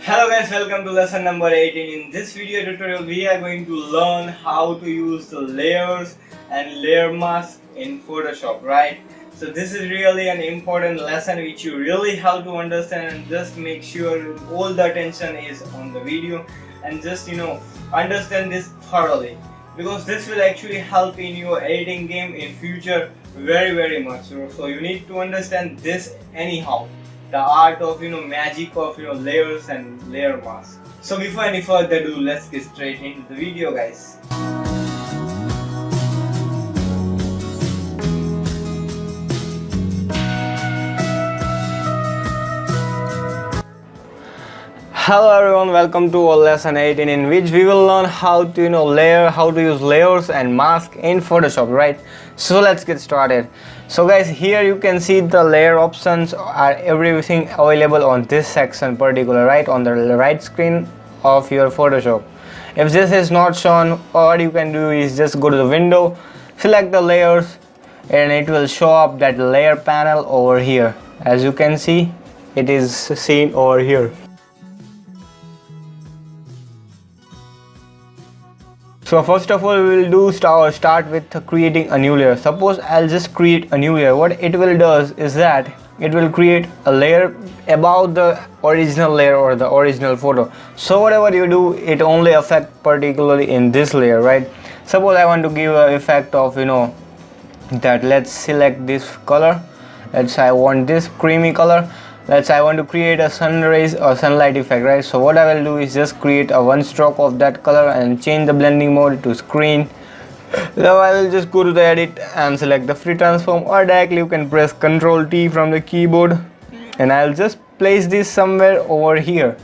Hello guys, welcome to lesson number 18. In this video tutorial we are going to learn how to use the layers and layer mask in Photoshop, right? So this is really an important lesson which you really have to understand, and just make sure all the attention is on the video and just understand this thoroughly, because this will actually help in your editing game in future very much. So you need to understand this anyhow, the art of magic of layers and layer mask. So before any further ado, let's get straight into the video, guys. Hello everyone, welcome to our lesson 18, in which we will learn how to how to use layers and mask in Photoshop, right? So let's get started. So guys, here you can see the layer options are everything available on this section particular, right, on the right screen of your Photoshop. If this is not shown, what you can do is just go to the window, select the layers, and it will show up that layer panel over here. As you can see, it is seen over here. So first of all, we will do start with creating a new layer. Suppose I'll just create a new layer. What it will does is that it will create a layer above the original layer or the original photo. So whatever you do, it only affect particularly in this layer, right? Suppose I want to give an effect of that. Let's select this color. Let's say I want this creamy color. Let's say I want to create a sun rays or sunlight effect, right? So what I will do is just create a one stroke of that color and change the blending mode to screen. Now I will just go to the edit and select the free transform, or directly you can press Ctrl T from the keyboard, and I'll just place this somewhere over here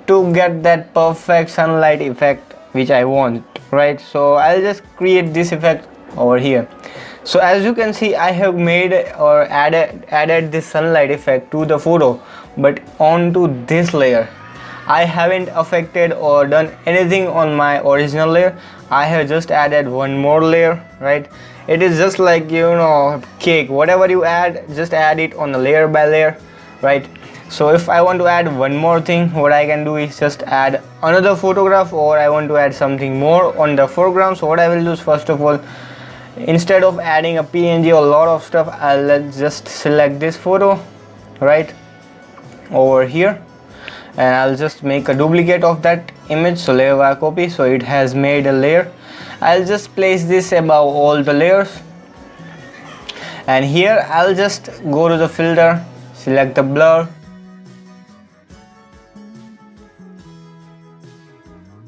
to get that perfect sunlight effect which I want, right? So I'll just create this effect over here. So as you can see, I have made or added this sunlight effect to the photo, but onto this layer. I haven't affected or done anything on my original layer. I have just added one more layer, right? It is just like cake. Whatever you add, just add it on the layer by layer, right? So if I want to add one more thing, what I can do is just add another photograph, or I want to add something more on the foreground. So what I will do is, first of all, instead of adding a PNG or a lot of stuff, I'll just select this photo right over here, and I'll just make a duplicate of that image. So layer by copy, so it has made a layer. I'll just place this above all the layers, and here I'll just go to the filter, select the blur,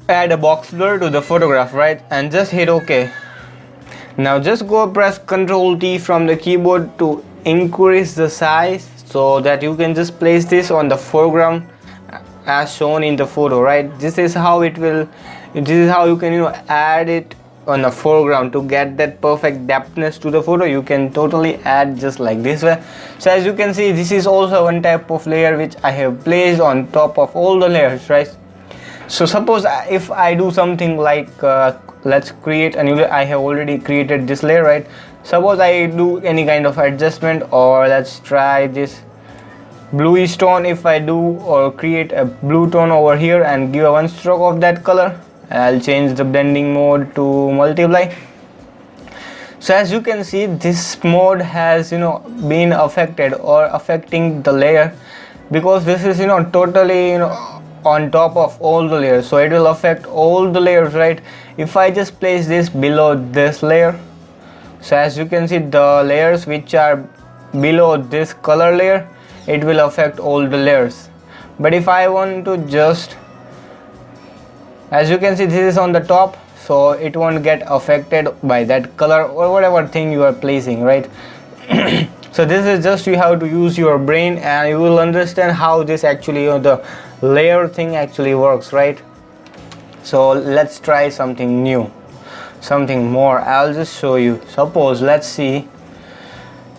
add a box blur to the photograph, right, and just hit OK. Now just go press Ctrl T from the keyboard to increase the size, so that you can just place this on the foreground as shown in the photo, right? This is how you can add it on the foreground to get that perfect depthness to the photo. You can totally add just like this way. So as you can see, this is also one type of layer which I have placed on top of all the layers, right? So suppose if I do something like let's create a new layer. I have already created this layer, right? Suppose I do any kind of adjustment, or let's try this bluish tone. If I do or create a blue tone over here and give a one stroke of that color, I'll change the blending mode to multiply. So as you can see, this mode has been affected or affecting the layer, because this is totally on top of all the layers, so it will affect all the layers, right? If I just place this below this layer, so as you can see, the layers which are below this color layer, it will affect all the layers. But if I want to just, as you can see, this is on the top, so it won't get affected by that color or whatever thing you are placing, right? So this is just, you have to use your brain and you will understand how this actually the layer thing actually works, right? So let's try something new, something more. I'll just show you. Suppose, let's see,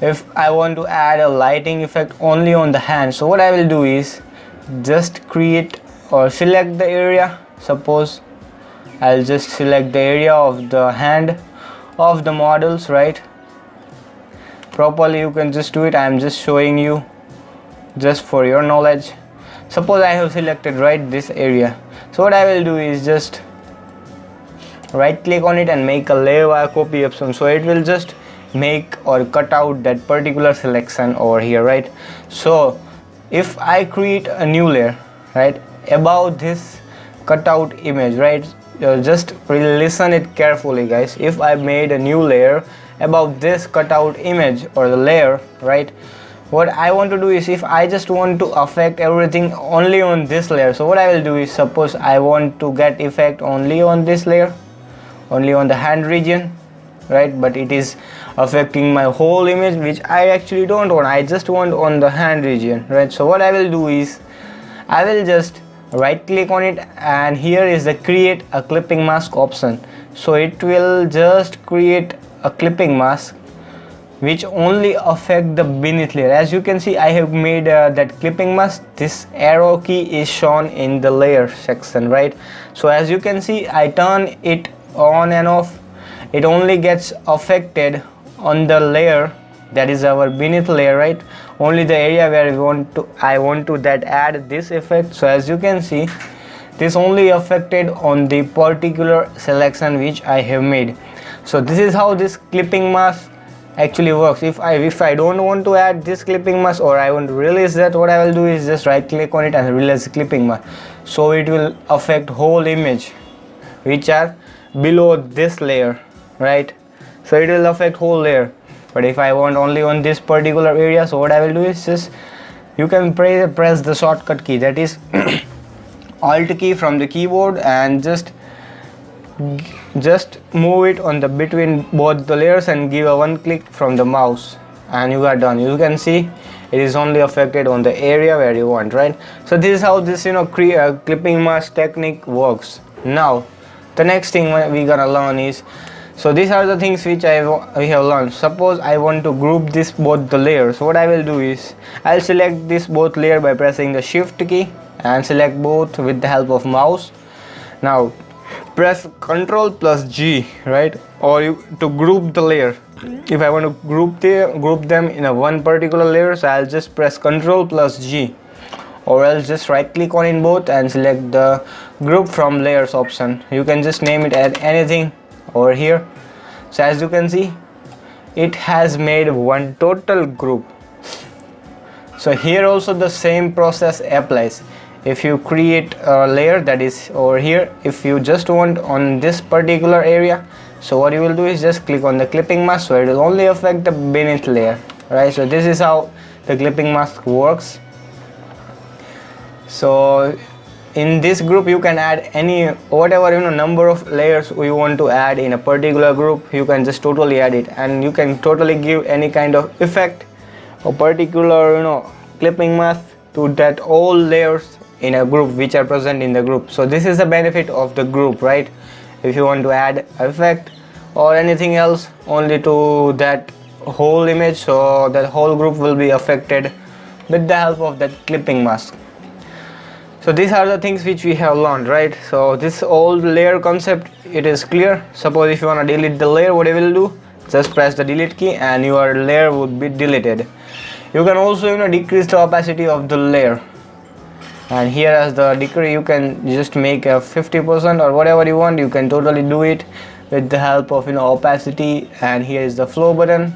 if I want to add a lighting effect only on the hand. So what I will do is just create or select the area. Suppose I'll just select the area of the hand of the models, right? Properly you can just do it. I'm just showing you just for your knowledge. suppose I have selected right this area. So what I will do is just right click on it and make a layer via copy option, so it will just make or cut out that particular selection over here, right? So if I create a new layer, right, above this cutout image, right, just listen it carefully guys. If I made a new layer above this cutout image or the layer, right, what I want to do is, if I just want to affect everything only on this layer, so what I will do is, suppose I want to get effect only on this layer, only on the hand region, right, but it is affecting my whole image, which I actually don't want. I just want on the hand region, right? So what I will do is, I will just right click on it, and here is the create a clipping mask option. So it will just create a clipping mask which only affect the beneath layer. As you can see, I have made that clipping mask. This arrow key is shown in the layer section, right? So as you can see, I turn it on and off. It only gets affected on the layer that is our beneath layer, right? Only the area where I want to that add this effect. So as you can see, this only affected on the particular selection which I have made. So this is how this clipping mask actually works. If I don't want to add this clipping mask, or I want to release that, what I will do is just right click on it and release the clipping mask. So it will affect whole image which are below this layer, right? So it will affect whole layer. But if I want only on this particular area, so what I will do is just, you can press the shortcut key, that is alt key from the keyboard, and just move it on the between both the layers and give a one click from the mouse, and you are done. You can see it is only affected on the area where you want, right? So this is how this clipping mask technique works. Now the next thing we gonna learn is, so these are the things which we have learned. Suppose I want to group this both the layers. So what I will do is, I'll select this both layer by pressing the shift key and select both with the help of mouse. Now press Ctrl plus G, right, or to group the layer. If I want to group them in a one particular layer, so I'll just press Ctrl plus G, or else just right click on in both and select the group from layers option. You can just name it as anything over here. So as you can see, it has made one total group. So here also the same process applies. If you create a layer that is over here, if you just want on this particular area, so what you will do is just click on the clipping mask, so it will only affect the beneath layer, right? So this is how the clipping mask works. So in this group you can add any whatever number of layers you want to add in a particular group. You can just totally add it, and you can totally give any kind of effect or particular clipping mask to that all layers in a group which are present in the group. So this is the benefit of the group, right? If you want to add effect or anything else only to that whole image, so that whole group will be affected with the help of that clipping mask. So these are the things which we have learned, right? So this old layer concept, it is clear. Suppose if you want to delete the layer, what you will do, just press the delete key and your layer would be deleted. You can also decrease the opacity of the layer, and here as the decrease, you can just make a 50% or whatever you want. You can totally do it with the help of opacity, and here is the flow button.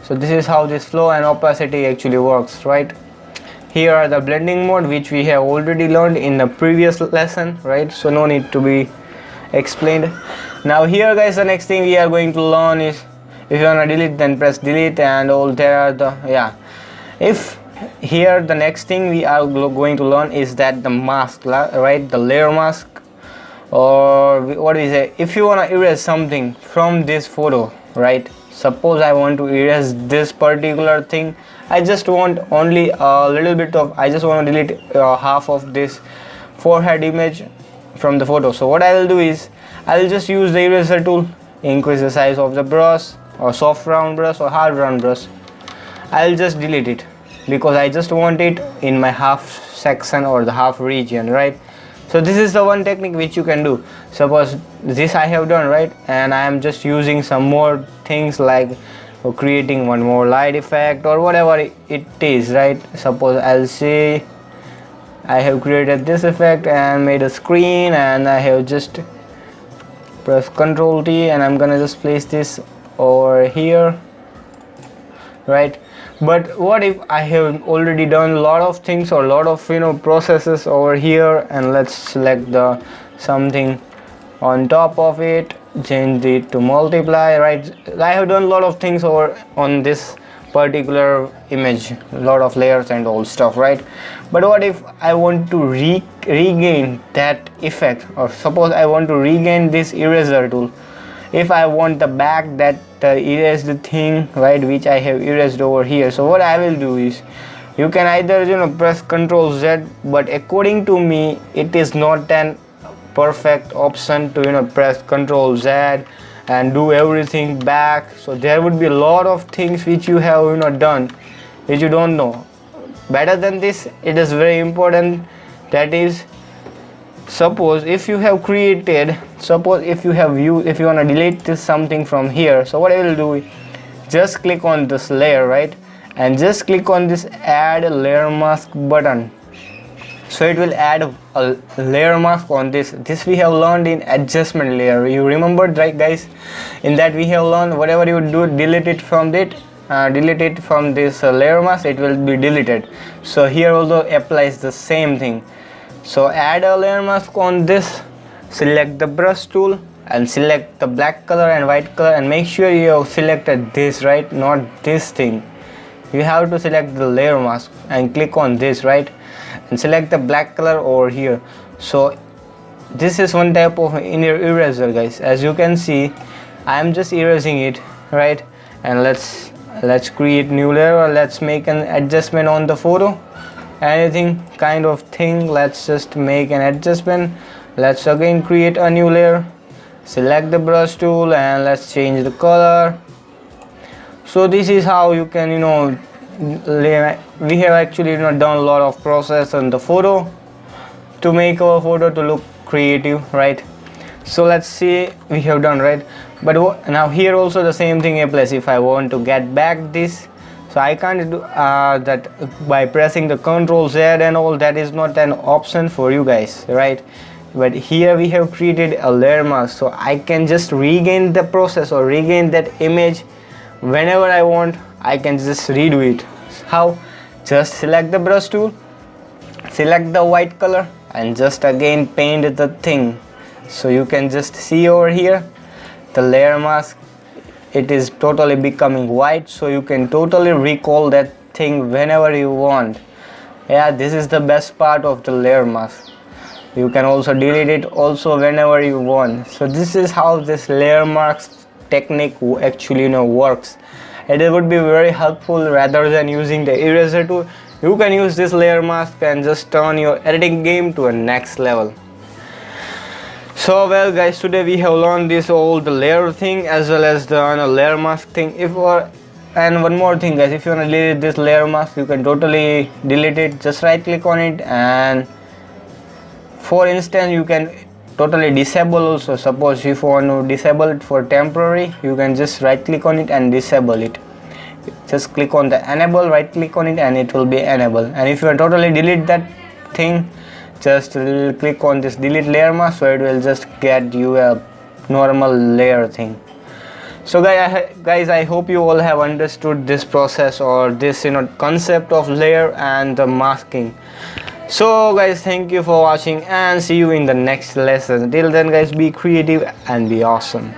So this is how this flow and opacity actually works, right? Here are the blending mode, which we have already learned in the previous lesson, right? So no need to be explained. Now here guys, the next thing we are going to learn is, if you want to delete, then press delete, and all there are the if here the next thing we are going to learn is that the mask, right, the layer mask, or what we say, if you want to erase something from this photo, right? Suppose I want to erase this particular thing. I just want only a little bit of, I just want to delete half of this forehead image from the photo. So what I will do is, I will just use the eraser tool, increase the size of the brush, or soft round brush or hard round brush. I will just delete it because I just want it in my half section or the half region, right? So this is the one technique which you can do. Suppose this I have done, right, and I am just using some more things like creating one more light effect or whatever it is, right? Suppose I'll say I have created this effect and made a screen, and I have just press Ctrl T, and I'm gonna just place this over here, right? But what if I have already done a lot of things or a lot of processes over here, and let's select the something on top of it, change it to multiply, right? I have done a lot of things over on this particular image, a lot of layers and all stuff, right? But what if I want to regain that effect, or suppose I want to regain this eraser tool, if I want the back that erased thing, right, which I have erased over here. So what I will do is, you can either press Ctrl Z, but according to me it is not an perfect option to press Ctrl Z and do everything back. So there would be a lot of things which you have done which you don't know. Better than this, it is very important, that is, suppose if you have created, suppose if you have used, if you want to delete this something from here, so what I will do, just click on this layer, right, and just click on this add layer mask button. So it will add a layer mask on this we have learned in adjustment layer. You remembered, right guys? In that we have learned whatever you do, delete it from this layer mask, it will be deleted. So here also applies the same thing. So add a layer mask on this, select the brush tool and select the black color and white color, and make sure you have selected this, right, not this thing. You have to select the layer mask and click on this, right, and select the black color over here. So this is one type of inner eraser, guys. As you can see, I am just erasing it, right, and let's create new layer, or let's make an adjustment on the photo, anything kind of thing. Let's just make an adjustment. Let's again create a new layer, select the brush tool, and let's change the color. So this is how you can we have actually done a lot of process on the photo to make our photo to look creative, right? So let's see, we have done, right? But now here also the same thing applies. If I want to get back this, so I can't do that by pressing the Ctrl Z and all. That is not an option for you guys, right? But here we have created a layer mask, so I can just regain the process or regain that image whenever I want. I can just redo it. How? Just select the brush tool, select the white color, and just again paint the thing. So you can just see over here the layer mask, it is totally becoming white, so you can totally recall that thing whenever you want. Yeah, this is the best part of the layer mask. You can also delete it also whenever you want. So this is how this layer mask technique actually works. It would be very helpful. Rather than using the eraser tool, you can use this layer mask and just turn your editing game to a next level. So well guys, today we have learned this all the layer thing as well as the layer mask thing. And one more thing guys, if you want to delete this layer mask, you can totally delete it. Just right click on it, and for instance you can totally disable also. Suppose if you want to disable it for temporary, you can just right click on it and disable it. Just click on the enable, right click on it, and it will be enabled. And if you want to totally delete that thing, just click on this delete layer mask, so it will just get you a normal layer thing. So guys, I hope you all have understood this process or this concept of layer and the masking. So guys, thank you for watching and see you in the next lesson. Till then guys, be creative and be awesome.